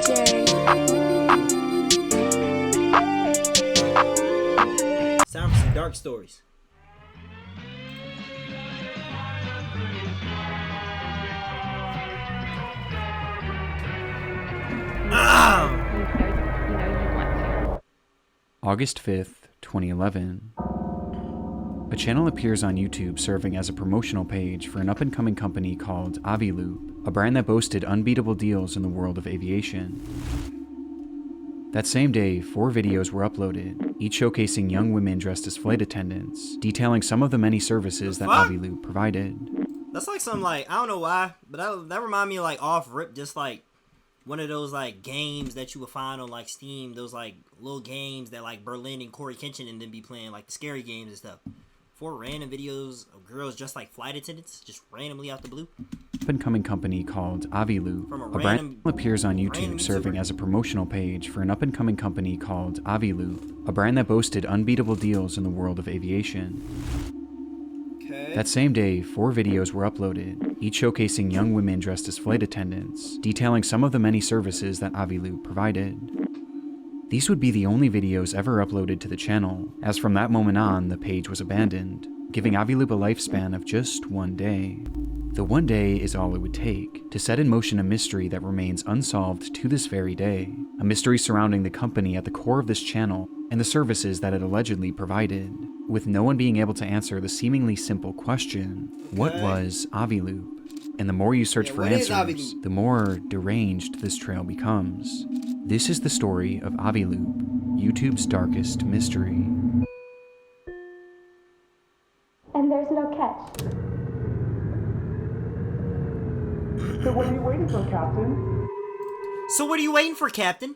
DJ. Time for some dark stories. August 5th, 2011. A channel appears on YouTube serving as a promotional page for an up-and-coming company called AVILOOP, a brand that boasted unbeatable deals in the world of aviation. That same day, 4 videos were uploaded, each showcasing young women dressed as flight attendants, detailing some of the many services that AVILOOP provided. That's like some, I don't know why, but that remind me of, off rip, just one of those games that you would find on Steam, those little games that Berlin and Corey Kenshin and then be playing the scary games and stuff. 4 random videos of girls just like flight attendants, just randomly out the blue. Up-and-coming company called AVILOOP, a brand appears on YouTube serving as a promotional page for an up-and-coming company called AVILOOP, a brand that boasted unbeatable deals in the world of aviation. That same day, 4 videos were uploaded, each showcasing young women dressed as flight attendants, detailing some of the many services that AVILOOP provided. These would be the only videos ever uploaded to the channel, as from that moment on, the page was abandoned, giving AVILOOP a lifespan of just 1 day. The 1 day is all it would take to set in motion a mystery that remains unsolved to this very day, a mystery surrounding the company at the core of this channel and the services that it allegedly provided, with no one being able to answer the seemingly simple question, what was AVILOOP? And the more you search for answers, the more deranged this trail becomes. This is the story of AVILOOP, YouTube's darkest mystery. And there's no catch. So what are you waiting for, Captain? So what are you waiting for, Captain?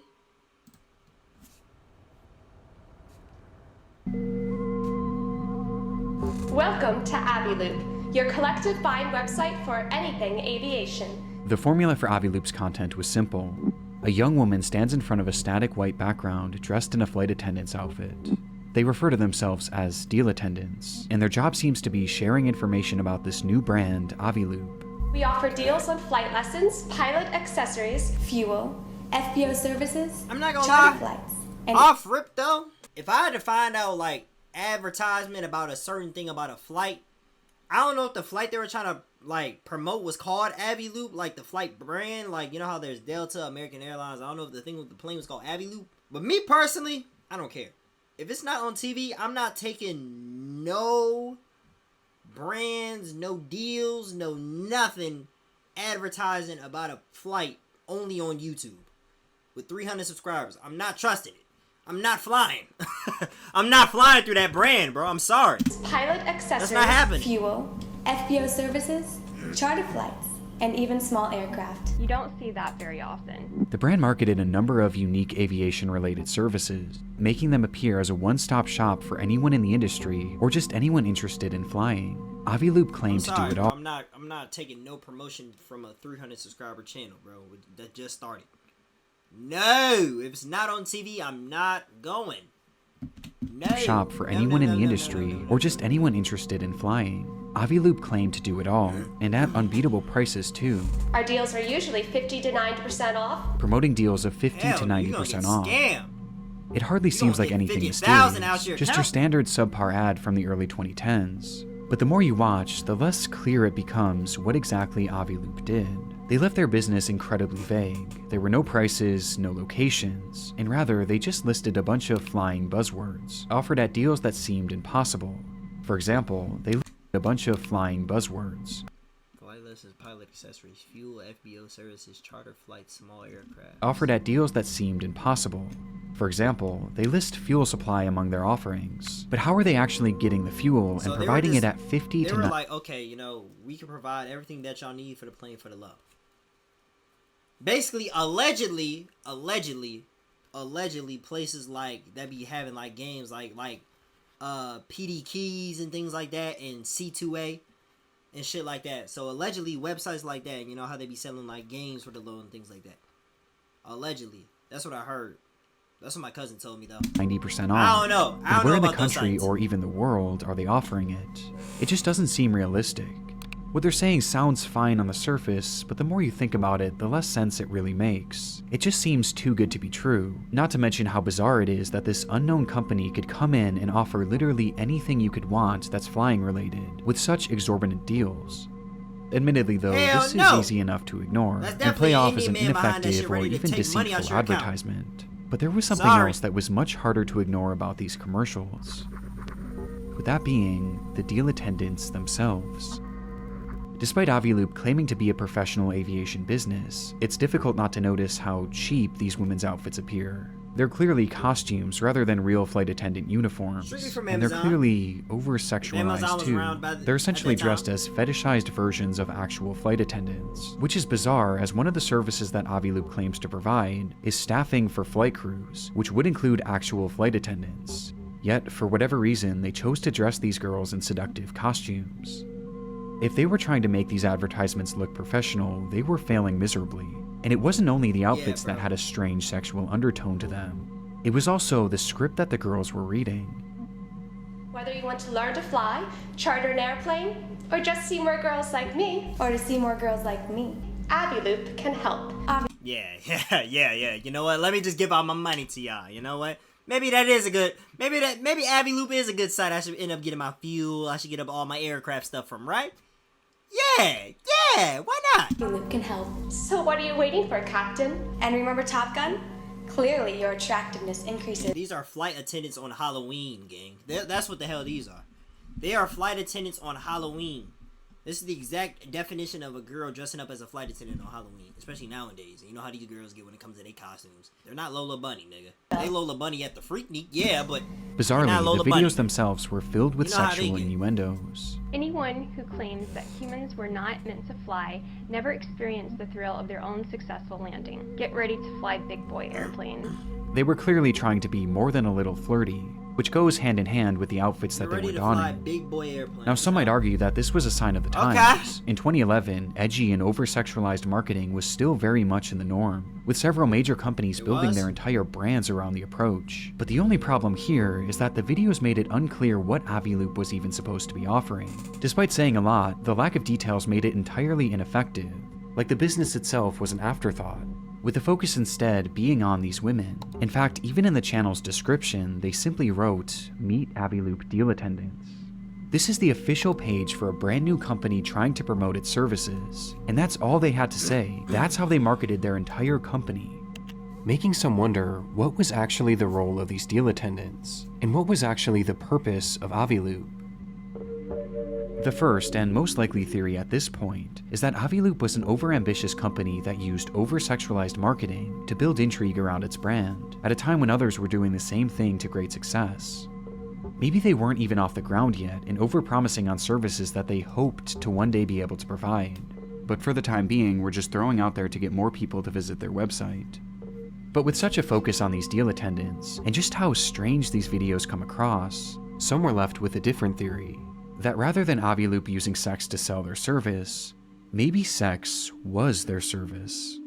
Welcome to AVILOOP, your collective find website for anything aviation. The formula for AVILOOP's content was simple. A young woman stands in front of a static white background dressed in a flight attendant's outfit. They refer to themselves as deal attendants, and their job seems to be sharing information about this new brand, AVILOOP. We offer deals on flight lessons, pilot accessories, fuel, FBO services, I'm not gonna charter lie. flights, and Off rip though, if I had to find out advertisement about a certain thing about a flight, I don't know if the flight they were trying to promote was called AVILOOP, the flight brand, you know how there's Delta, American Airlines. I don't know if the thing with the plane was called AVILOOP, but me personally, I don't care. If it's not on TV, I'm not taking no brands, no deals, no nothing advertising about a flight only on YouTube with 300 subscribers. I'm not trusting it. I'm not flying. I'm not flying through that brand, bro. I'm sorry. pilot accessories, That's not happening. fuel, FBO services, charter flights, and even small aircraft. You don't see that very often. The brand marketed a number of unique aviation-related services, making them appear as a one-stop shop for anyone in the industry or just anyone interested in flying. AVILOOP claimed to do it all. I'm not taking no promotion from a 300 subscriber channel, bro, that just started. No, if it's not on TV, I'm not going. No. Shop for anyone in the industry or just anyone interested in flying. AVILOOP claimed to do it all, and at unbeatable prices too. Our deals are usually 50 to 90% off. Promoting deals of 50 to 90% off. It hardly seems like anything mysterious, just your standard subpar ad from the early 2010s. But the more you watch, the less clear it becomes what exactly AVILOOP did. They left their business incredibly vague. There were no prices, no locations, and rather they just listed a bunch of flying buzzwords, offered at deals that seemed impossible. For example, they listed a bunch of flying buzzwords. Flight lessons, pilot accessories, fuel, FBO services, charter flights, small aircraft. Offered at deals that seemed impossible. For example, they list fuel supply among their offerings. But how are they actually getting the fuel and providing it at 50 to 90? They were like, okay, we can provide everything that y'all need for the plane for the love. Basically, allegedly, places that be having games like PD Keys and things like that, and C2A and shit like that. So allegedly, websites like that, how they be selling games for the low and things like that. Allegedly, that's what I heard. That's what my cousin told me though. 90% off. I don't know. Where in the country or even the world are they offering it? It just doesn't seem realistic. What they're saying sounds fine on the surface, but the more you think about it, the less sense it really makes. It just seems too good to be true, not to mention how bizarre it is that this unknown company could come in and offer literally anything you could want that's flying related, with such exorbitant deals. Admittedly though, this is easy enough to ignore, and play off as an ineffective or even deceitful advertisement. But there was something else that was much harder to ignore about these commercials. With that being, the deal attendants themselves. Despite AVILOOP claiming to be a professional aviation business, it's difficult not to notice how cheap these women's outfits appear. They're clearly costumes rather than real flight attendant uniforms, and they're clearly over-sexualized too. They're essentially dressed as fetishized versions of actual flight attendants, which is bizarre as one of the services that AVILOOP claims to provide is staffing for flight crews, which would include actual flight attendants. Yet, for whatever reason, they chose to dress these girls in seductive costumes. If they were trying to make these advertisements look professional, they were failing miserably. And it wasn't only the outfits that had a strange sexual undertone to them. It was also the script that the girls were reading. Whether you want to learn to fly, charter an airplane, or just see more girls like me, or to see more girls like me, AVILOOP can help. Yeah. You know what? Let me just give all my money to y'all. You know what? Maybe that is a good, maybe AVILOOP is a good site. I should end up getting my fuel. I should get up all my aircraft stuff from, right? Yeah, why not? AVILOOP can help. So what are you waiting for, Captain? And remember Top Gun? Clearly your attractiveness increases. These are flight attendants on Halloween, gang. That's what the hell these are. They are flight attendants on Halloween. This is the exact definition of a girl dressing up as a flight attendant on Halloween, especially nowadays. You know how these girls get when it comes to their costumes. They're not Lola Bunny, nigga. They Lola Bunny at the Freaknik, yeah, but bizarrely, the videos Bunny. Themselves were filled with sexual innuendos. Anyone who claims that humans were not meant to fly never experienced the thrill of their own successful landing. Get ready to fly big boy airplanes. They were clearly trying to be more than a little flirty, which goes hand in hand with the outfits that they were donning. Big boy airplanes. Now, some might argue that this was a sign of the times. In 2011, edgy and over-sexualized marketing was still very much in the norm, with several major companies building their entire brands around the approach. But the only problem here is that the videos made it unclear what AVILOOP was even supposed to be offering. Despite saying a lot, the lack of details made it entirely ineffective, like the business itself was an afterthought, with the focus instead being on these women. In fact, even in the channel's description, they simply wrote, "Meet AVILOOP deal attendants." This is the official page for a brand new company trying to promote its services, and that's all they had to say. That's how they marketed their entire company. Making some wonder what was actually the role of these deal attendants, and what was actually the purpose of AVILOOP. The first and most likely theory at this point is that AVILOOP was an overambitious company that used over-sexualized marketing to build intrigue around its brand, at a time when others were doing the same thing to great success. Maybe they weren't even off the ground yet and over-promising on services that they hoped to one day be able to provide, but for the time being were just throwing out there to get more people to visit their website. But with such a focus on these deal attendants, and just how strange these videos come across, some were left with a different theory. That rather than AVILOOP using sex to sell their service, maybe sex was their service.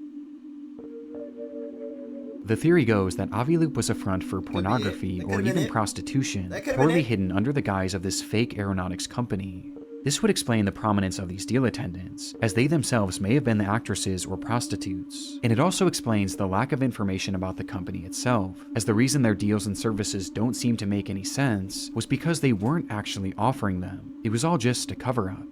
The theory goes that AVILOOP was a front for pornography or even prostitution, poorly hidden under the guise of this fake aeronautics company. This would explain the prominence of these deal attendants, as they themselves may have been the actresses or prostitutes. And it also explains the lack of information about the company itself, as the reason their deals and services don't seem to make any sense was because they weren't actually offering them. It was all just a cover-up.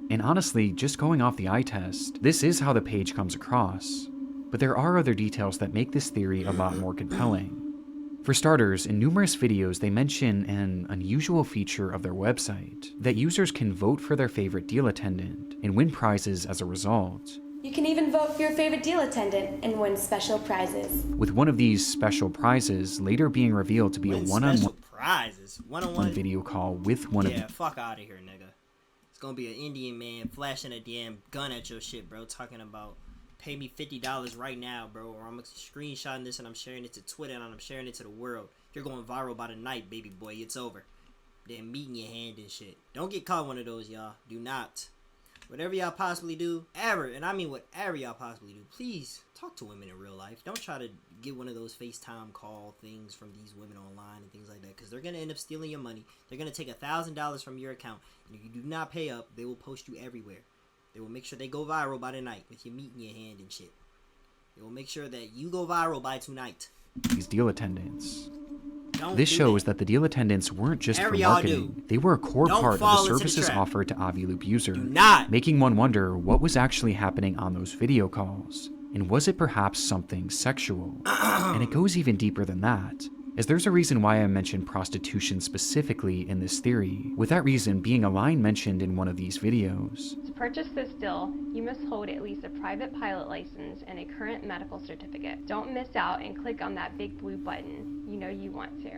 And honestly, just going off the eye test, this is how the page comes across. But there are other details that make this theory a lot more compelling. For starters, in numerous videos they mention an unusual feature of their website, that users can vote for their favorite deal attendant and win prizes as a result. You can even vote for your favorite deal attendant and win special prizes. With one of these special prizes later being revealed to be a one-on-one video call with one of them. Yeah, fuck out of here, nigga. It's gonna be an Indian man flashing a damn gun at your shit, bro, talking about pay me $50 right now, bro, or I'm screenshotting this and I'm sharing it to Twitter and I'm sharing it to the world. You're going viral by the night, baby boy. It's over. Then meat in your hand and shit. Don't get caught one of those, y'all. Do not. whatever y'all possibly do, ever, and I mean whatever y'all possibly do, please talk to women in real life. Don't try to get one of those FaceTime call things from these women online and things like that, because they're going to end up stealing your money. They're going to take $1,000 from your account, and if you do not pay up, they will post you everywhere. They will make sure they go viral by the night with your meat in your hand and shit. They will make sure that you go viral by tonight. These deal attendants. This shows that the deal attendants weren't just for marketing. They were a core part of the services offered to AVILOOP users, making one wonder what was actually happening on those video calls. And was it perhaps something sexual? And it goes even deeper than that, as there's a reason why I mentioned prostitution specifically in this theory, with that reason being a line mentioned in one of these videos. To purchase this deal, you must hold at least a private pilot license and a current medical certificate. Don't miss out and click on that big blue button. You know you want to.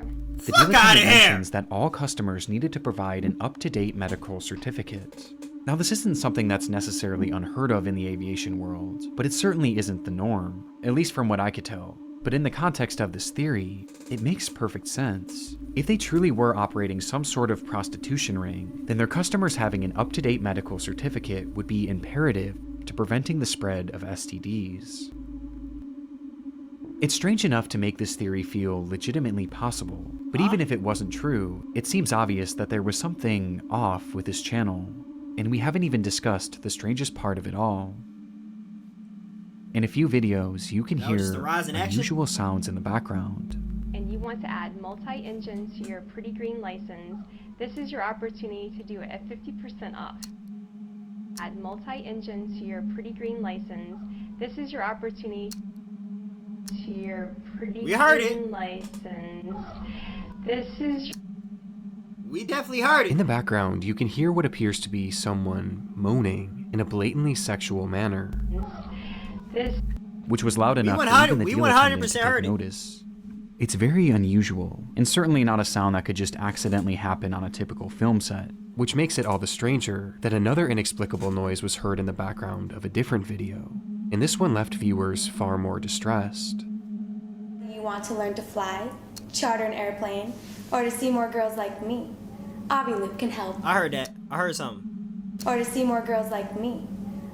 The deal attendant mentions that all customers needed to provide an up-to-date medical certificate. Now, this isn't something that's necessarily unheard of in the aviation world, but it certainly isn't the norm, at least from what I could tell. But in the context of this theory, it makes perfect sense. If they truly were operating some sort of prostitution ring, then their customers having an up-to-date medical certificate would be imperative to preventing the spread of STDs. It's strange enough to make this theory feel legitimately possible, but even if it wasn't true, it seems obvious that there was something off with this channel, and we haven't even discussed the strangest part of it all. In a few videos, you can hear unusual sounds in the background. And you want to add multi-engine to your pretty green license, this is your opportunity to do it at 50% off. Add multi-engine to your pretty green license, this is your opportunity to your pretty green license. This is... We definitely heard it. In the background, you can hear what appears to be someone moaning in a blatantly sexual manner, which was loud enough for even the deal attendant to take notice. It's very unusual, and certainly not a sound that could just accidentally happen on a typical film set, which makes it all the stranger that another inexplicable noise was heard in the background of a different video, and this one left viewers far more distressed. You want to learn to fly, charter an airplane, or to see more girls like me? AVILOOP can help. I heard that. I heard something. Or to see more girls like me?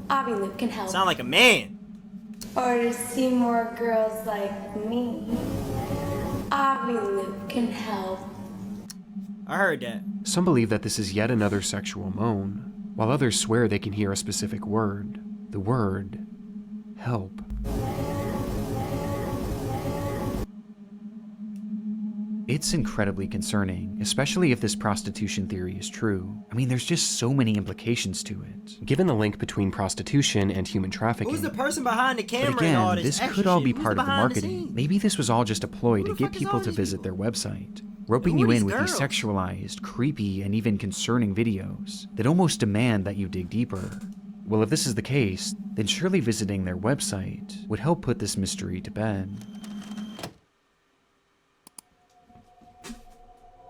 AVILOOP can help. Sound like a man. Or to see more girls like me? AVILOOP can help. I heard that. Some believe that this is yet another sexual moan, while others swear they can hear a specific word. The word, help. It's incredibly concerning, especially if this prostitution theory is true. I mean, there's just so many implications to it, given the link between prostitution and human trafficking. Who's the person behind the camera? But again, and all this could all be shit? part of the marketing. Maybe this was all just a ploy to get people to visit their website, roping you in with these sexualized, creepy, and even concerning videos that almost demand that you dig deeper. Well, if this is the case, then surely visiting their website would help put this mystery to bed.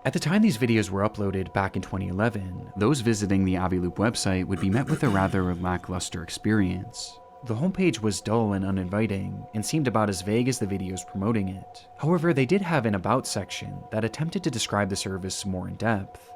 At the time these videos were uploaded back in 2011, those visiting the AVILOOP website would be met with a rather lackluster experience. The homepage was dull and uninviting, and seemed about as vague as the videos promoting it. However, they did have an About section that attempted to describe the service more in depth.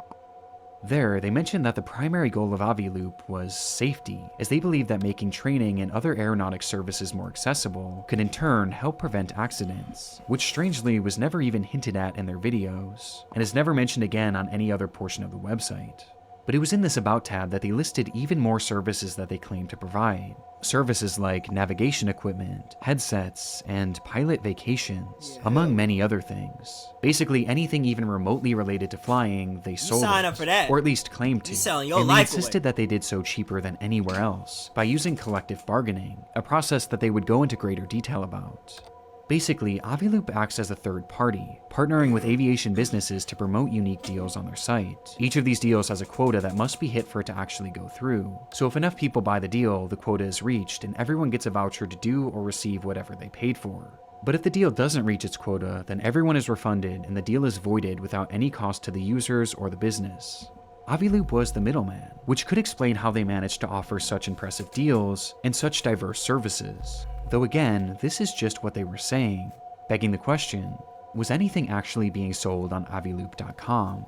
There, they mentioned that the primary goal of AVILOOP was safety, as they believed that making training and other aeronautic services more accessible could in turn help prevent accidents, which strangely was never even hinted at in their videos, and is never mentioned again on any other portion of the website. But it was in this About tab that they listed even more services that they claimed to provide. Services like navigation equipment, headsets, and pilot vacations, among many other things. Basically anything even remotely related to flying, they sold sign up for that. or at least claimed to. And they insisted that they did so cheaper than anywhere else, by using collective bargaining, a process that they would go into greater detail about. Basically, AVILOOP acts as a third party, partnering with aviation businesses to promote unique deals on their site. Each of these deals has a quota that must be hit for it to actually go through. So if enough people buy the deal, the quota is reached and everyone gets a voucher to do or receive whatever they paid for. But if the deal doesn't reach its quota, then everyone is refunded and the deal is voided without any cost to the users or the business. AVILOOP was the middleman, which could explain how they managed to offer such impressive deals and such diverse services. Though again, this is just what they were saying, begging the question, was anything actually being sold on aviloop.com?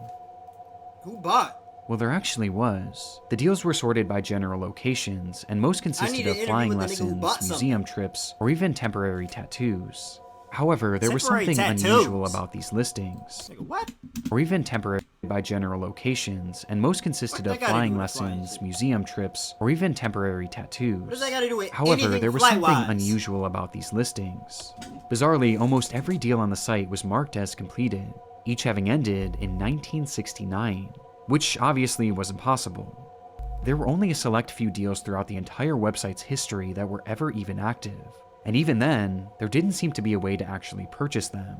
Who bought? Well, there actually was. The deals were sorted by general locations, and most consisted of flying lessons, museum trips, or even temporary tattoos. However, there was something unusual about these listings. What? Or even temporary by general locations, and most consisted of flying lessons, museum trips, or even temporary tattoos. What does that got to do with However, anything there was something flight-wise? unusual about these listings. Bizarrely, almost every deal on the site was marked as completed, each having ended in 1969, which obviously was impossible. There were only a select few deals throughout the entire website's history that were ever even active. And even then, there didn't seem to be a way to actually purchase them.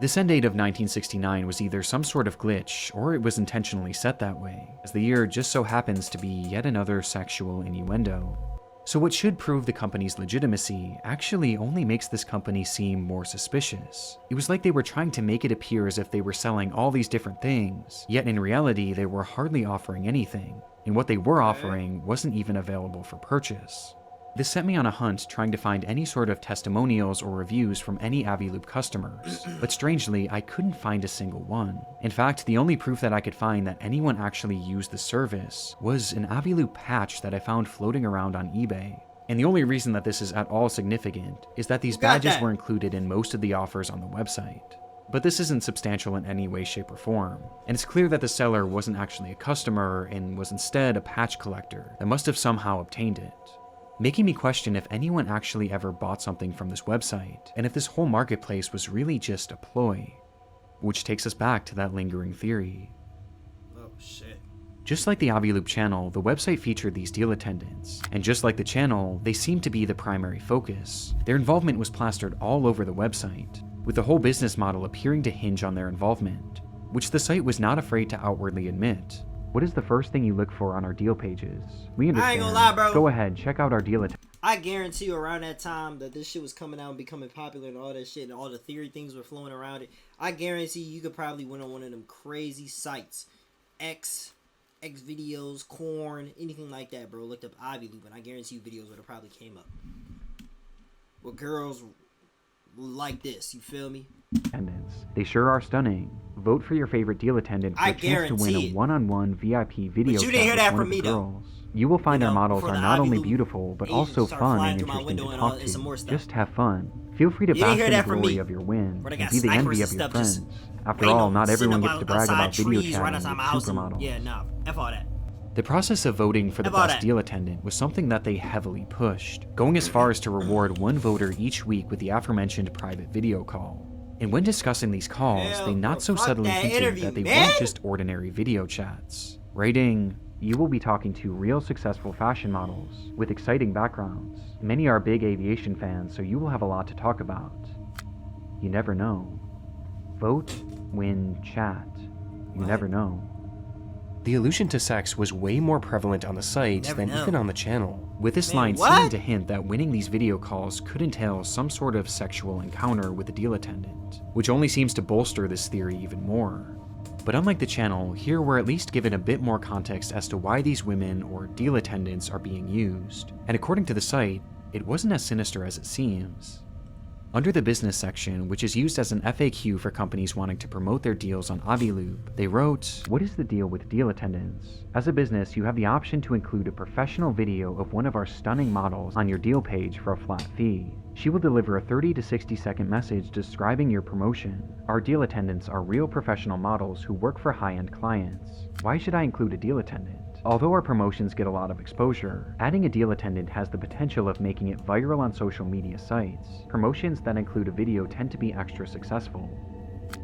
This end date of 1969 was either some sort of glitch, or it was intentionally set that way, as the year just so happens to be yet another sexual innuendo. So what should prove the company's legitimacy actually only makes this company seem more suspicious. It was like they were trying to make it appear as if they were selling all these different things, yet in reality they were hardly offering anything, and what they were offering wasn't even available for purchase. This set me on a hunt trying to find any sort of testimonials or reviews from any AVILOOP customers, but strangely, I couldn't find a single one. In fact, the only proof that I could find that anyone actually used the service was an AVILOOP patch that I found floating around on eBay. And the only reason that this is at all significant is that these badges were included in most of the offers on the website. But this isn't substantial in any way, shape, or form, and it's clear that the seller wasn't actually a customer and was instead a patch collector that must have somehow obtained it, making me question if anyone actually ever bought something from this website, and if this whole marketplace was really just a ploy. Which takes us back to that lingering theory. Oh shit. Just like the AVILOOP channel, the website featured these deal attendants, and just like the channel, they seemed to be the primary focus. Their involvement was plastered all over the website, with the whole business model appearing to hinge on their involvement, which the site was not afraid to outwardly admit. What is the first thing you look for on our deal pages? We understand. I ain't gonna lie, bro. Go ahead, check out our deal attendants. I guarantee you around that time that this shit was coming out and becoming popular and all that shit and all the theory things were flowing around it, I guarantee you could probably went on one of them crazy sites. X videos, corn, anything like that, bro. Looked up AVILOOP and I guarantee you videos would have probably came up. With girls like this, you feel me? Attendants. They sure are stunning. Vote for your favorite deal attendant for a chance to win a one-on-one VIP video but you didn't hear that from me, girls. You will find our models are not only AVILOOP beautiful, but also fun and interesting to talk to. Just have fun. Feel free to bask in the glory of your win and be the envy of your friends. After all, not everyone gets to brag about video chatting with supermodels. Yeah, nah, F all that. The process of voting for the best deal attendant was something that they heavily pushed, going as far as to reward one voter each week with the aforementioned private video call. And when discussing these calls, they not so subtly hinted that they weren't just ordinary video chats, writing, "You will be talking to real successful fashion models with exciting backgrounds. Many are big aviation fans, so you will have a lot to talk about. You never know. Vote, win, chat. You never know." The allusion to sex was way more prevalent on the site than even on the channel, with this line seeming to hint that winning these video calls could entail some sort of sexual encounter with the deal attendant, which only seems to bolster this theory even more. But unlike the channel, here we're at least given a bit more context as to why these women or deal attendants are being used, and according to the site, it wasn't as sinister as it seems. Under the business section, which is used as an FAQ for companies wanting to promote their deals on AVILOOP, they wrote, "What is the deal with deal attendants? As a business, you have the option to include a professional video of one of our stunning models on your deal page for a flat fee. She will deliver a 30 to 60 second message describing your promotion. Our deal attendants are real professional models who work for high-end clients. Why should I include a deal attendant? Although our promotions get a lot of exposure, adding a deal attendant has the potential of making it viral on social media sites. Promotions that include a video tend to be extra successful."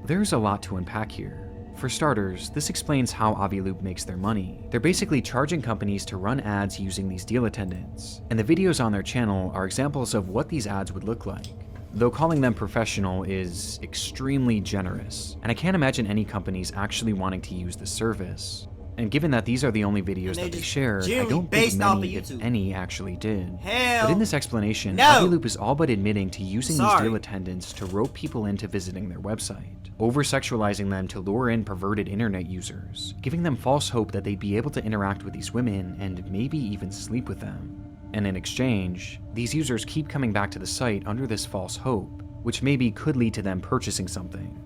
There's a lot to unpack here. For starters, this explains how AVILOOP makes their money. They're basically charging companies to run ads using these deal attendants, and the videos on their channel are examples of what these ads would look like. Though calling them professional is extremely generous, and I can't imagine any companies actually wanting to use the service. And given that these are the only videos that they shared, I don't think many, if any, actually did. But in this explanation, AVILOOP is all but admitting to using these deal attendants to rope people into visiting their website, over-sexualizing them to lure in perverted internet users, giving them false hope that they'd be able to interact with these women and maybe even sleep with them. And in exchange, these users keep coming back to the site under this false hope, which maybe could lead to them purchasing something.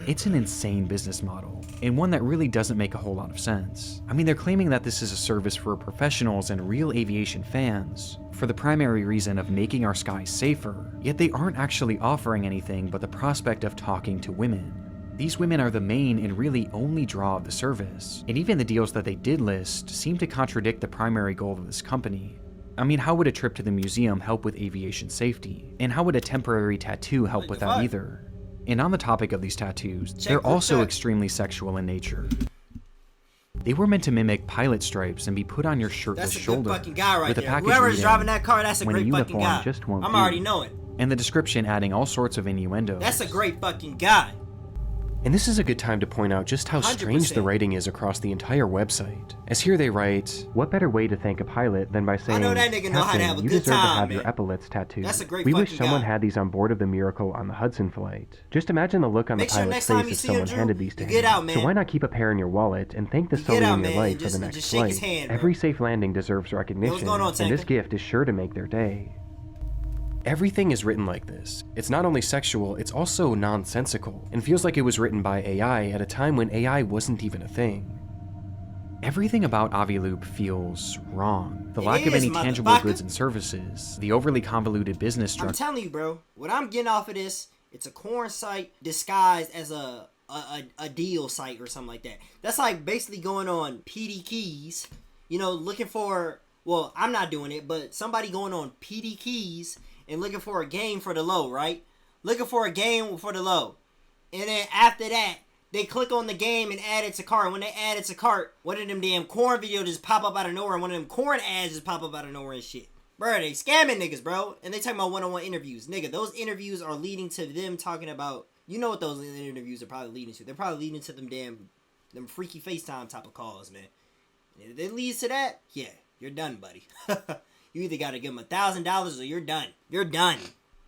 It's an insane business model, and one that really doesn't make a whole lot of sense. I mean, they're claiming that this is a service for professionals and real aviation fans, for the primary reason of making our skies safer, yet they aren't actually offering anything but the prospect of talking to women. These women are the main and really only draw of the service, and even the deals that they did list seem to contradict the primary goal of this company. I mean, how would a trip to the museum help with aviation safety? And how would a temporary tattoo help with that either? And on the topic of these tattoos, they're also extremely sexual in nature. They were meant to mimic pilot stripes and be put on your shirtless shoulder fucking guy right with a there. package Whoever's reading, driving that car, that's a "When great fucking uniform guy. just won't I'm do." already knowing. And the description adding all sorts of innuendos. That's a great fucking guy. And this is a good time to point out just how strange 100%. the writing is across the entire website. As here they write, "What better way to thank a pilot than by saying, know that nigga know how to Captain, have a you good deserve to time, have man. your epaulets tattooed. That's a great We wish fucking someone guy. had these on board of the Miracle on the Hudson flight. Just imagine the look on Make the sure pilot's next time face you if see him, someone Drew, handed these to you him. get out, So man. why not keep a pair in your wallet and thank the You soul get out, in your man, life and for just- the and next just shake his flight? hand, bro. Every safe landing deserves recognition, going on, and this Tanker? gift is sure to make their day." everything is written like this. It's not only sexual, it's also nonsensical, and feels like it was written by AI at a time when AI wasn't even a thing. Everything about AVILOOP feels wrong. The It lack of is, any tangible motherfucker. goods and services, the overly convoluted business I'm structure. telling you, bro. What I'm getting off of this, it's a corn site disguised as a deal site or something like that. That's like basically going on PD Keys, you know, looking for. Well, I'm not doing it, but somebody going on PD Keys and looking for a game for the low, right? Looking for a game for the low, and then after that, they click on the game and add it to cart. When they add it to cart, one of them damn corn videos just pop up out of nowhere, and one of them corn ads just pop up out of nowhere and shit. Bro, they scamming niggas, bro. And they talking about one-on-one interviews. Nigga, those interviews are leading to them talking about, you know what those interviews are probably leading to. They're probably leading to them freaky FaceTime type of calls, man. And if it leads to that, yeah, you're done, buddy. You either gotta give them $1,000 or you're done. You're done.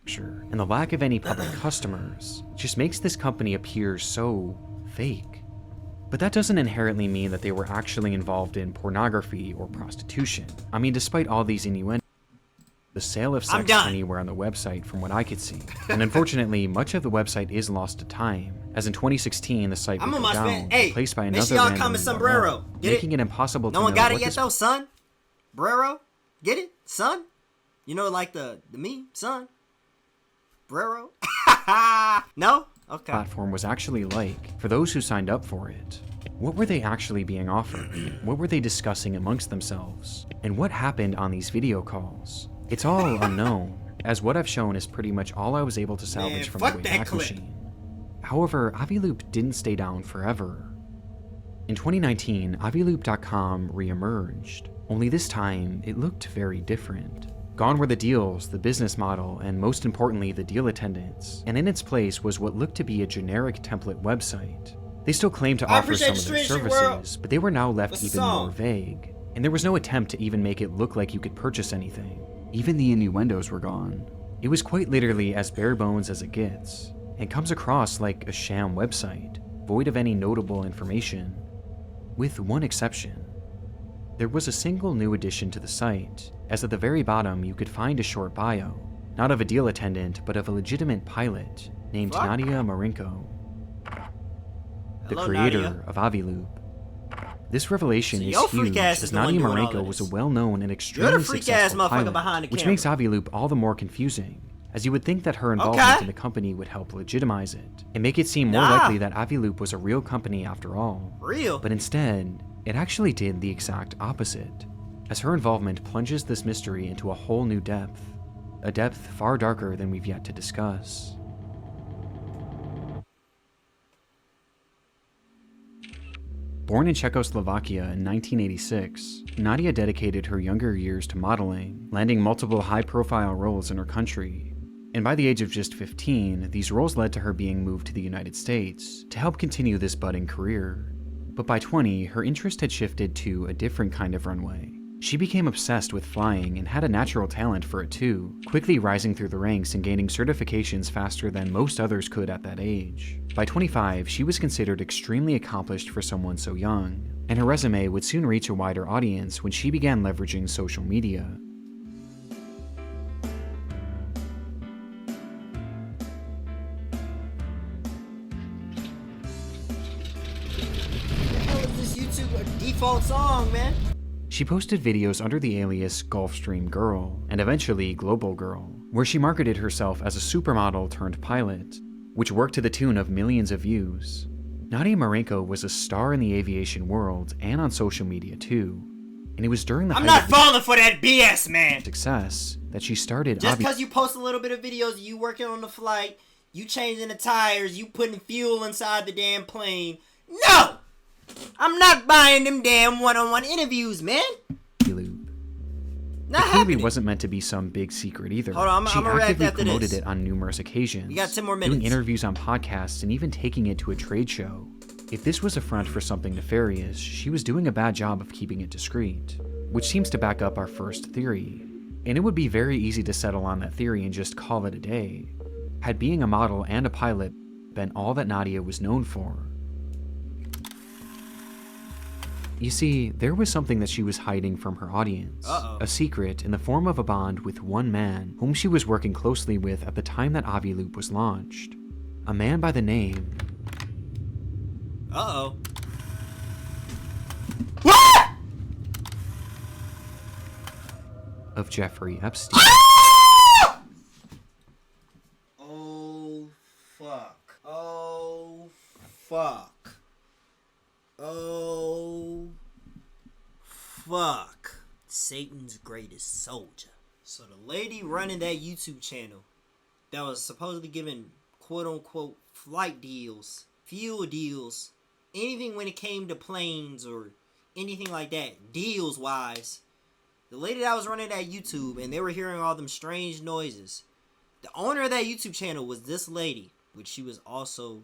And the lack of any public customers just makes this company appear so fake. But that doesn't inherently mean that they were actually involved in pornography or prostitution. I mean, despite all these innuendos, the sale of sex anywhere on the website from what I could see. And unfortunately, much of the website is lost to time, as in 2016 the site would go down, replaced by another random sombrero. URL, making it impossible to know No one got what it yet this though, son? Brero? Get it? Son? You know, like the meme, son? Brero? No? Okay. platform was actually like for those who signed up for it. What were they actually being offered? What were they discussing amongst themselves? And what happened on these video calls? It's all unknown, as what I've shown is pretty much all I was able to salvage from the Wayback Machine. However, AVILOOP didn't stay down forever. In 2019, AVILOOP.com re-emerged, only this time it looked very different. Gone were the deals, the business model, and most importantly, the deal attendants, and in its place was what looked to be a generic template website. They still claimed to offer some of their services, but they were now left even more vague, and there was no attempt to even make it look like you could purchase anything. Even the innuendos were gone. It was quite literally as bare bones as it gets, and comes across like a sham website, void of any notable information, with one exception. There was a single new addition to the site, as at the very bottom you could find a short bio, not of a deal attendant, but of a legitimate pilot named Nadia Marinko, the creator of AVILOOP. This revelation is huge, as Nadia Marinko was a well-known and extremely successful pilot, which makes AVILOOP all the more confusing, as you would think that her involvement in the company would help legitimize it, and make it seem more likely that AVILOOP was a real company after all. But instead, it actually did the exact opposite, as her involvement plunges this mystery into a whole new depth, a depth far darker than we've yet to discuss. Born in Czechoslovakia in 1986, Nadia dedicated her younger years to modeling, landing multiple high-profile roles in her country. And by the age of just 15, these roles led to her being moved to the United States to help continue this budding career. But by 20, her interest had shifted to a different kind of runway. She became obsessed with flying and had a natural talent for it too, quickly rising through the ranks and gaining certifications faster than most others could at that age. By 25, she was considered extremely accomplished for someone so young, and her resume would soon reach a wider audience when she began leveraging social media. YouTube default song, man. She posted videos under the alias Gulfstream Girl, and eventually Global Girl, where she marketed herself as a supermodel turned pilot, which worked to the tune of millions of views. Nadia Marenko was a star in the aviation world and on social media too, and it was during the I'm not falling for that BS, man. Success that she started. Just because you post a little bit of videos of you working on the flight, you changing the tires, you putting fuel inside the damn plane. No! I'm not buying them damn one-on-one interviews, man. AVILOOP. Not It happening. wasn't meant to be some big secret either. Hold on, she I'm gonna react actively after promoted this. it on numerous occasions. You got 10 more minutes. Doing interviews on podcasts and even taking it to a trade show. If this was a front for something nefarious, she was doing a bad job of keeping it discreet, which seems to back up our first theory. And it would be very easy to settle on that theory and just call it a day, had being a model and a pilot been all that Nadia was known for. You see, there was something that she was hiding from her audience. A secret in the form of a bond with one man whom she was working closely with at the time that AVILOOP was launched. A man by the name... What? of Jeffrey Epstein. Oh, fuck. Oh, fuck. Oh, fuck. Satan's greatest soldier. So the lady running that YouTube channel that was supposedly giving quote-unquote flight deals, fuel deals, anything when it came to planes or anything like that, deals-wise, the lady that was running that YouTube and they were hearing all them strange noises, the owner of that YouTube channel was this lady, which she was also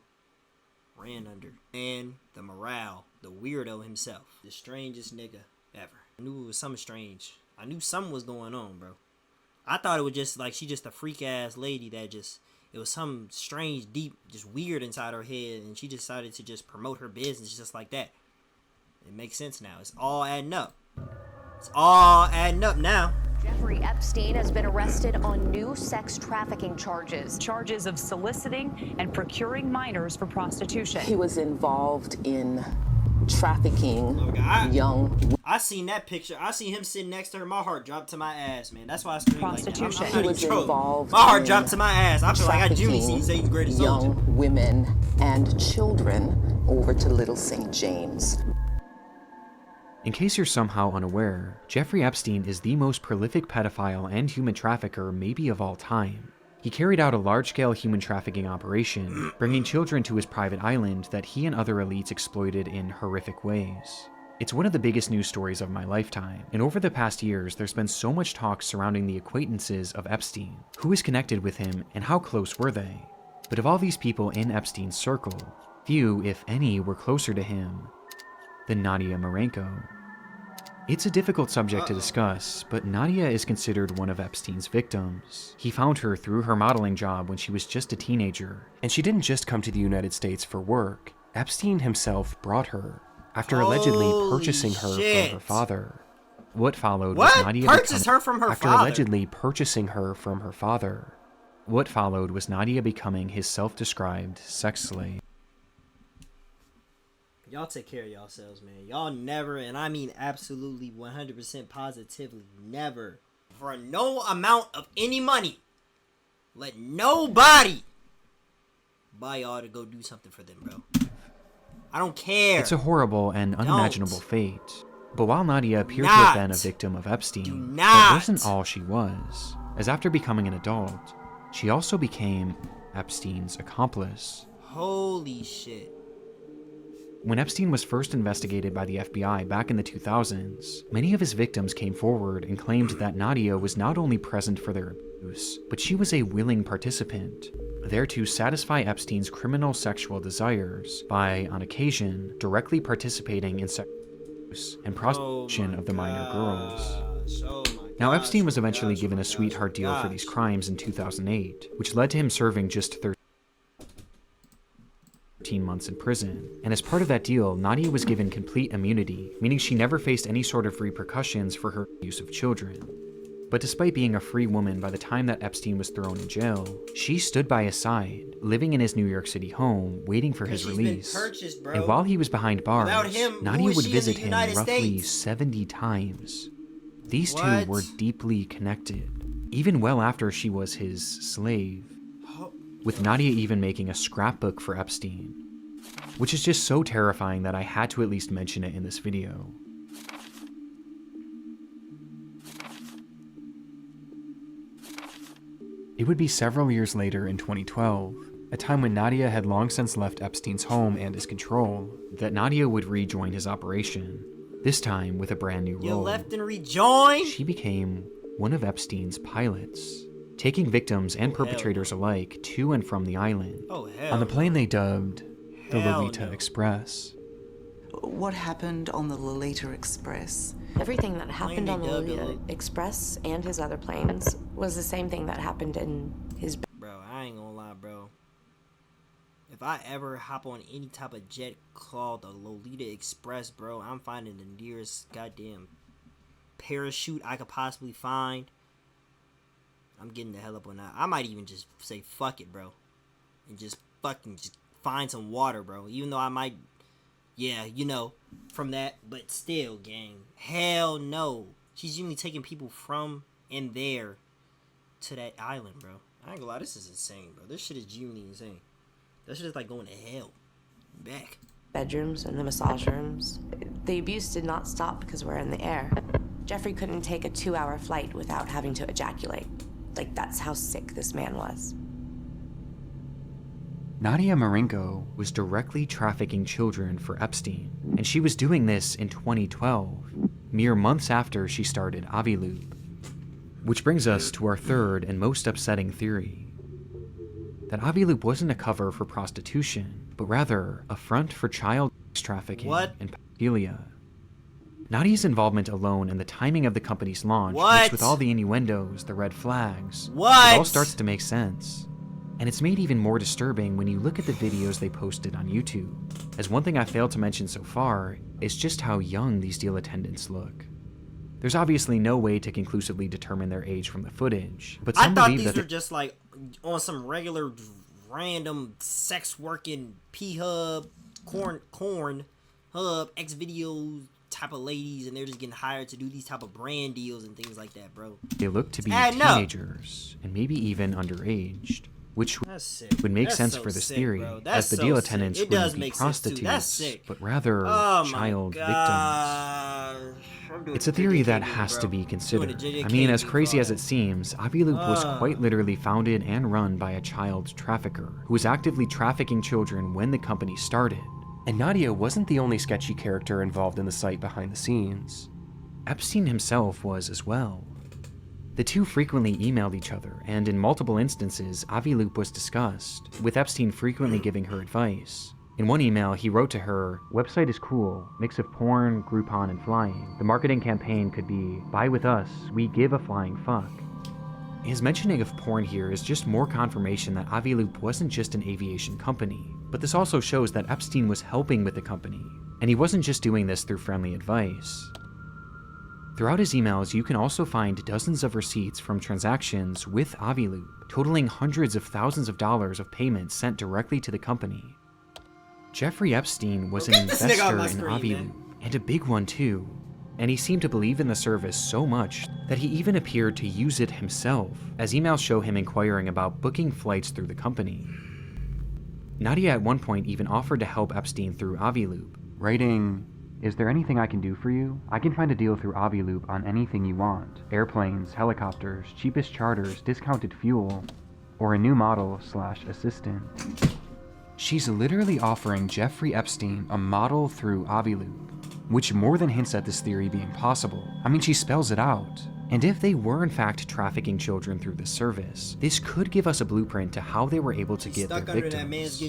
ran under. And the morale, the weirdo himself, the strangest nigga ever. I knew it was something strange. I knew something was going on, bro. I thought it was just like she just a freak ass lady that just, it was some strange, deep, just weird inside her head, and she decided to just promote her business just like that. It makes sense now. It's all adding up. It's all adding up now. Jeffrey Epstein has been arrested on new sex trafficking charges. Charges of soliciting and procuring minors for prostitution. He was involved in trafficking young. I seen that picture. I seen him sitting next to her. My heart dropped to my ass, man. That's why I screamed like that. I'm He was involved. My heart dropped to my ass. I feel like I Jimmy seen Satan's greatest soldier. Young women and children over to Little St. James. In case you're somehow unaware, Jeffrey Epstein is the most prolific pedophile and human trafficker maybe of all time. He carried out a large-scale human trafficking operation, bringing children to his private island that he and other elites exploited in horrific ways. It's one of the biggest news stories of my lifetime, and over the past years there's been so much talk surrounding the acquaintances of Epstein, who is connected with him and how close were they. But of all these people in Epstein's circle, few, if any, were closer to him than Nadia Marenko. It's a difficult subject to discuss, but Nadia is considered one of Epstein's victims. He found her through her modeling job when she was just a teenager. And she didn't just come to the United States for work. Epstein himself brought her, after allegedly purchasing her from her father. What followed was Nadia purchased her from her after father? allegedly purchasing her from her father. What followed was Nadia becoming his self-described sex slave. Y'all take care of yourselves, man. Y'all never, and I mean absolutely 100% positively never, for no amount of any money, let nobody buy y'all to go do something for them, bro. I don't care. It's a horrible and unimaginable fate. But while Nadia appeared to have been a victim of Epstein, that wasn't all she was, as after becoming an adult, she also became Epstein's accomplice. Holy shit. When Epstein was first investigated by the FBI back in the 2000s, many of his victims came forward and claimed that Nadia was not only present for their abuse, but she was a willing participant, there to satisfy Epstein's criminal sexual desires by, on occasion, directly participating in sexual abuse and prostitution of the minor girls. Now, Epstein was eventually given a sweetheart deal for these crimes in 2008, which led to him serving just 13 months in prison, and as part of that deal, Nadia was given complete immunity, meaning she never faced any sort of repercussions for her use of children. But despite being a free woman by the time that Epstein was thrown in jail, she stood by his side, living in his New York City home, waiting for his release. And while he was behind bars, Nadia would visit him roughly 70 times. These two were deeply connected, even well after she was his slave, with Nadia even making a scrapbook for Epstein, which is just so terrifying that I had to at least mention it in this video. It would be several years later in 2012, a time when Nadia had long since left Epstein's home and his control, that Nadia would rejoin his operation, this time with a brand new role. You left and rejoined? She became one of Epstein's pilots, taking victims and perpetrators alike to and from the island, on the plane they dubbed the Lolita Express. What happened on the Lolita Express? Everything that happened on the Lolita Express and his other planes was the same thing that happened in his... Bro, I ain't gonna lie, bro. If I ever hop on any type of jet called the Lolita Express, bro, I'm finding the nearest goddamn parachute I could possibly find. I'm getting the hell up on that. I might even just say fuck it, bro. And just fucking just find some water, bro. Even though I might... Yeah, you know, from that, but still, gang. Hell no. She's usually taking people from and there to that island, bro. I ain't gonna lie, this is insane, bro. This shit is genuinely insane. That shit is like going to hell. Back. Bedrooms and the massage rooms. The abuse did not stop because we're in the air. Jeffrey couldn't take a 2-hour flight without having to ejaculate. Like, that's how sick this man was. Nadia Marenko was directly trafficking children for Epstein, and she was doing this in 2012, mere months after she started AVILOOP. Which brings us to our third and most upsetting theory, that AVILOOP wasn't a cover for prostitution, but rather a front for child trafficking and pedophilia. Nadia's involvement alone and the timing of the company's launch, mixed with all the innuendos, the red flags, it all starts to make sense. And it's made even more disturbing when you look at the videos they posted on YouTube, as one thing I failed to mention so far is just how young these deal attendants look. There's obviously no way to conclusively determine their age from the footage, but some believe that these were just like on some regular random sex working P-Hub, corn hub, X videos type of ladies, and they're just getting hired to do these type of brand deals and things like that, bro. They look to be teenagers and maybe even underaged. Which would make sense for this theory, as the deal attendants wouldn't be prostitutes, but rather child victims. It's a theory that has to be considered. I mean, as crazy as it seems, AVILOOP was quite literally founded and run by a child trafficker who was actively trafficking children when the company started. And Nadia wasn't the only sketchy character involved in the site behind the scenes. Epstein himself was as well. The two frequently emailed each other, and in multiple instances, AVILOOP was discussed, with Epstein frequently giving her advice. In one email, he wrote to her, "Website is cool, mix of porn, Groupon, and flying. The marketing campaign could be, buy with us, we give a flying fuck." His mentioning of porn here is just more confirmation that AVILOOP wasn't just an aviation company, but this also shows that Epstein was helping with the company, and he wasn't just doing this through friendly advice. Throughout his emails, you can also find dozens of receipts from transactions with AVILOOP, totaling hundreds of thousands of dollars of payments sent directly to the company. Jeffrey Epstein was an investor in AVILOOP, and a big one too, and he seemed to believe in the service so much that he even appeared to use it himself, as emails show him inquiring about booking flights through the company. Nadia at one point even offered to help Epstein through AVILOOP, writing, "Is there anything I can do for you? I can find a deal through AVILOOP on anything you want. Airplanes, helicopters, cheapest charters, discounted fuel, or a new model/assistant." She's literally offering Jeffrey Epstein a model through AVILOOP, which more than hints at this theory being possible. I mean, she spells it out. And if they were in fact trafficking children through this service, this could give us a blueprint to how they were able to get their victims.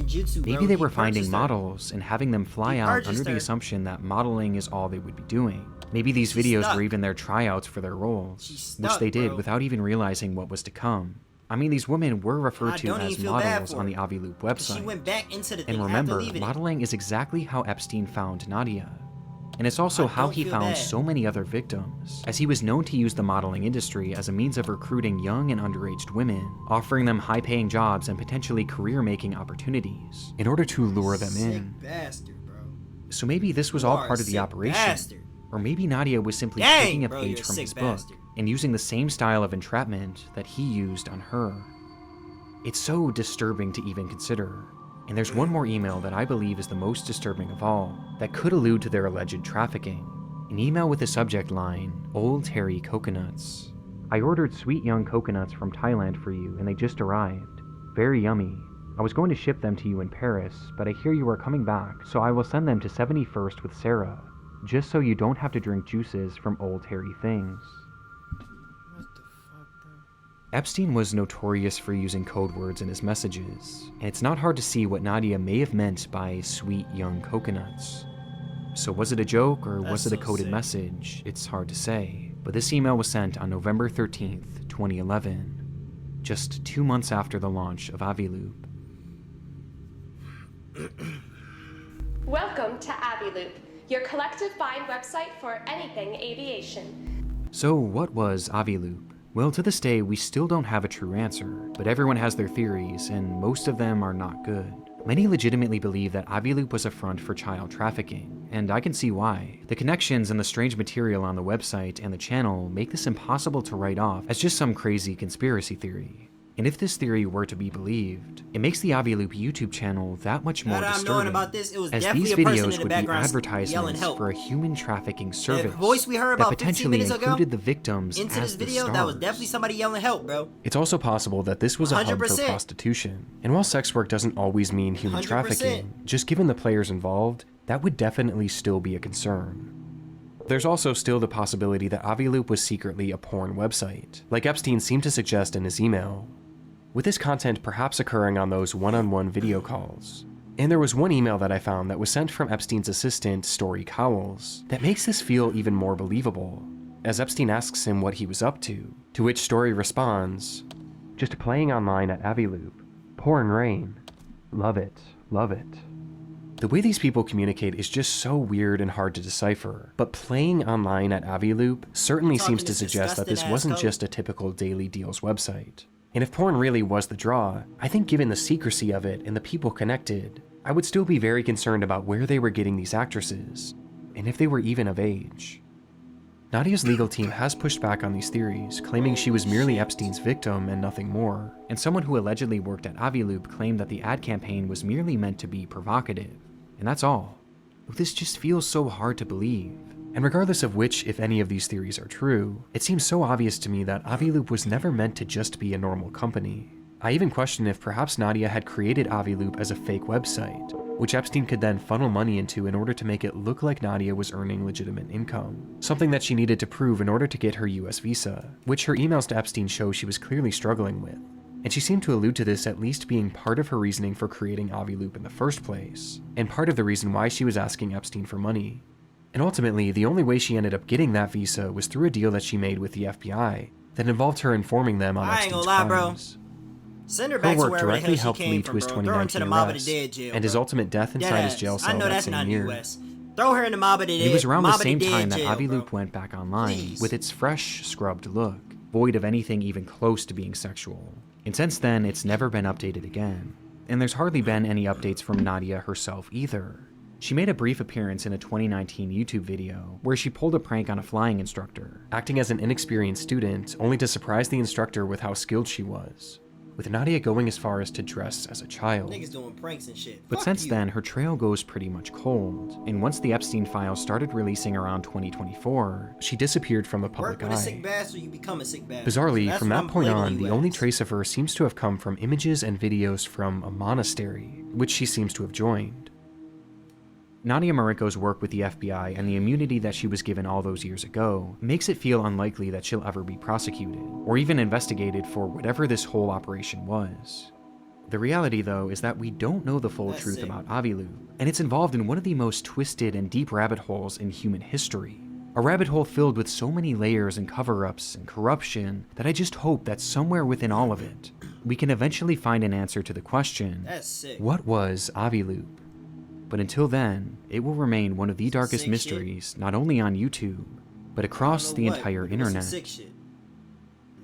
Maybe they were finding models and having them fly out under the assumption that modeling is all they would be doing. Maybe these videos were even their tryouts for their roles, which they did without even realizing what was to come. I mean, these women were referred to as models on the AVILOOP website. And remember, modeling is exactly how Epstein found Nadia. And it's also how he feel found bad. so many other victims, as he was known to use the modeling industry as a means of recruiting young and underage women, offering them high-paying jobs and potentially career-making opportunities in order to lure them in. Bastard, bro. So maybe this was all part of the operation. Bastard. Or maybe Nadia was simply Dang, taking a bro, page you're a from sick his book bastard. and using the same style of entrapment that he used on her. It's so disturbing to even consider. And there's one more email that I believe is the most disturbing of all, that could allude to their alleged trafficking. An email with the subject line, "Old Terry Coconuts." I ordered sweet young coconuts from Thailand for you and they just arrived. Very yummy. I was going to ship them to you in Paris, but I hear you are coming back, so I will send them to 71st with Sarah, just so you don't have to drink juices from Old Terry things. Epstein was notorious for using code words in his messages, and it's not hard to see what Nadia may have meant by sweet young coconuts. So was it a joke or was it a coded message? It's hard to say, but this email was sent on November 13th, 2011, just 2 months after the launch of AVILOOP. Welcome to AVILOOP, your collective find website for anything aviation. So what was AVILOOP? Well, to this day, we still don't have a true answer, but everyone has their theories, and most of them are not good. Many legitimately believe that AVILOOP was a front for child trafficking, and I can see why. The connections and the strange material on the website and the channel make this impossible to write off as just some crazy conspiracy theory. And if this theory were to be believed, it makes the AVILOOP YouTube channel that much more disturbing, about this, it was as definitely these a person in videos the would be background yelling advertisements help. for a human trafficking service voice we heard that about 15 potentially minutes ago included the victims into as this video, the that was stars. definitely somebody yelling help, bro. It's also possible that this was a hub for 100%. prostitution. And while sex work doesn't always mean human 100%. trafficking, just given the players involved, that would definitely still be a concern. There's also still the possibility that AVILOOP was secretly a porn website, like Epstein seemed to suggest in his email, with this content perhaps occurring on those one-on-one video calls. And there was one email that I found that was sent from Epstein's assistant, Story Cowles, that makes this feel even more believable, as Epstein asks him what he was up to which Story responds, "Just playing online at AVILOOP. Pouring rain. Love it, love it." The way these people communicate is just so weird and hard to decipher, but playing online at AVILOOP certainly seems to suggest that this wasn't just a typical daily deals website. And if porn really was the draw, I think given the secrecy of it and the people connected, I would still be very concerned about where they were getting these actresses, and if they were even of age. Nadia's legal team has pushed back on these theories, claiming she was merely Epstein's victim and nothing more, and someone who allegedly worked at AVILOOP claimed that the ad campaign was merely meant to be provocative, and that's all. This just feels so hard to believe. And regardless of which, if any of these theories are true, it seems so obvious to me that AVILOOP was never meant to just be a normal company. I even question if perhaps Nadia had created AVILOOP as a fake website, which Epstein could then funnel money into in order to make it look like Nadia was earning legitimate income, something that she needed to prove in order to get her US visa, which her emails to Epstein show she was clearly struggling with. And she seemed to allude to this at least being part of her reasoning for creating AVILOOP in the first place, and part of the reason why she was asking Epstein for money. And ultimately, the only way she ended up getting that visa was through a deal that she made with the FBI that involved her informing them on Epstein's crimes. Send her Her back to work wherever the directly hell she helped came lead to from, his bro. Throw her into 2019 the mob of the arrest, dead jail, and his bro. ultimate death inside his jail cell I know that that's same not year. US. Throw her in the mob of the dead. It was around the mob of same dead time that jail, AVILOOP bro. went back online, Please. with its fresh, scrubbed look, void of anything even close to being sexual. And since then, it's never been updated again. And there's hardly been any updates from Nadia herself either. She made a brief appearance in a 2019 YouTube video where she pulled a prank on a flying instructor, acting as an inexperienced student only to surprise the instructor with how skilled she was, with Nadia going as far as to dress as a child. Niggas doing pranks and shit. But Fuck since you. then, her trail goes pretty much cold, and once the Epstein files started releasing around 2024, she disappeared from the public Work with a sick eye. bastard, you become a sick bastard. Bizarrely, That's from what that I'm point on, labeling the you only as. trace of her seems to have come from images and videos from a monastery, which she seems to have joined. Nadia Marinko's work with the FBI and the immunity that she was given all those years ago makes it feel unlikely that she'll ever be prosecuted, or even investigated for whatever this whole operation was. The reality, though, is that we don't know the full truth about AVILOOP, and it's involved in one of the most twisted and deep rabbit holes in human history. A rabbit hole filled with so many layers and cover-ups and corruption that I just hope that somewhere within all of it, we can eventually find an answer to the question, That's sick. what was AVILOOP? But until then, it will remain one of the darkest mysteries, not only on YouTube, but across the entire internet. Sick shit.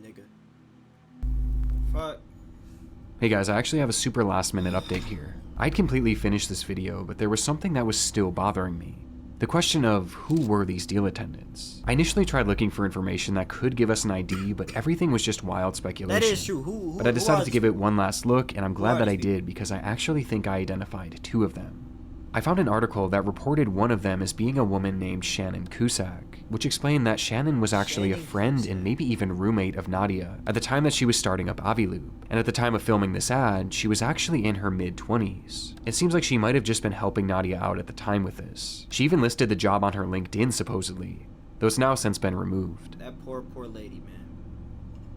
Nigga. Fuck. Hey guys, I actually have a super last minute update here. I'd completely finished this video, but there was something that was still bothering me. The question of who were these deal attendants? I initially tried looking for information that could give us an ID, but everything was just wild speculation. That is true. But I decided to give it one last look, and I'm glad that I did because I actually think I identified 2 of them. I found an article that reported one of them as being a woman named Shannon Cusack, which explained that Shannon was actually a friend and maybe even roommate of Nadia at the time that she was starting up AVILOOP, and at the time of filming this ad, she was actually in her mid-20s. It seems like she might have just been helping Nadia out at the time with this. She even listed the job on her LinkedIn supposedly, though it's now since been removed. That poor lady, man.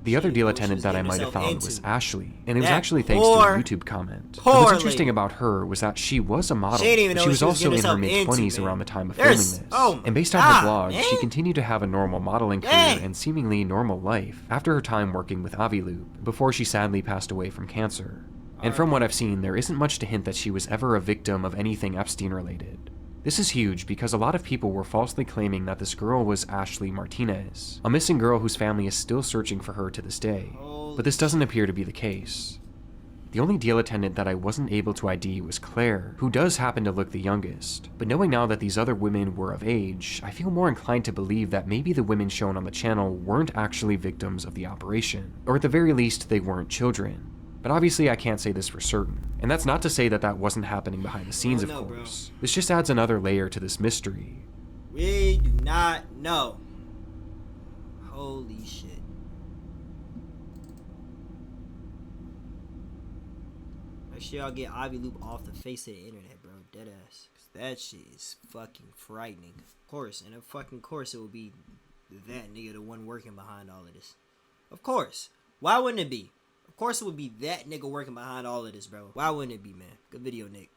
The other deal attendant that I might have found was Ashley, and it was actually thanks to a YouTube comment. And Poor what's interesting about her was that she was a model, but she was also in her mid-20s around the time of filming this. And based on her blog, she continued to have a normal modeling career and seemingly normal life after her time working with AVILOOP, before she sadly passed away from cancer. And from what I've seen, there isn't much to hint that she was ever a victim of anything Epstein related. This is huge because a lot of people were falsely claiming that this girl was Ashley Martinez, a missing girl whose family is still searching for her to this day. But this doesn't appear to be the case. The only deal attendant that I wasn't able to ID was Claire, who does happen to look the youngest. But knowing now that these other women were of age, I feel more inclined to believe that maybe the women shown on the channel weren't actually victims of the operation, or at the very least they weren't children. But obviously I can't say this for certain. And that's not to say that that wasn't happening behind the scenes, of course. Bro. This just adds another layer to this mystery. We do not know. Holy shit. Make sure y'all get AVILOOP off the face of the internet, bro. Deadass. That shit is fucking frightening. Of course, and of fucking course it will be that nigga the one working behind all of this. Of course. Why wouldn't it be? Of course it would be that nigga working behind all of this, bro. Why wouldn't it be, man? Good video, Nick.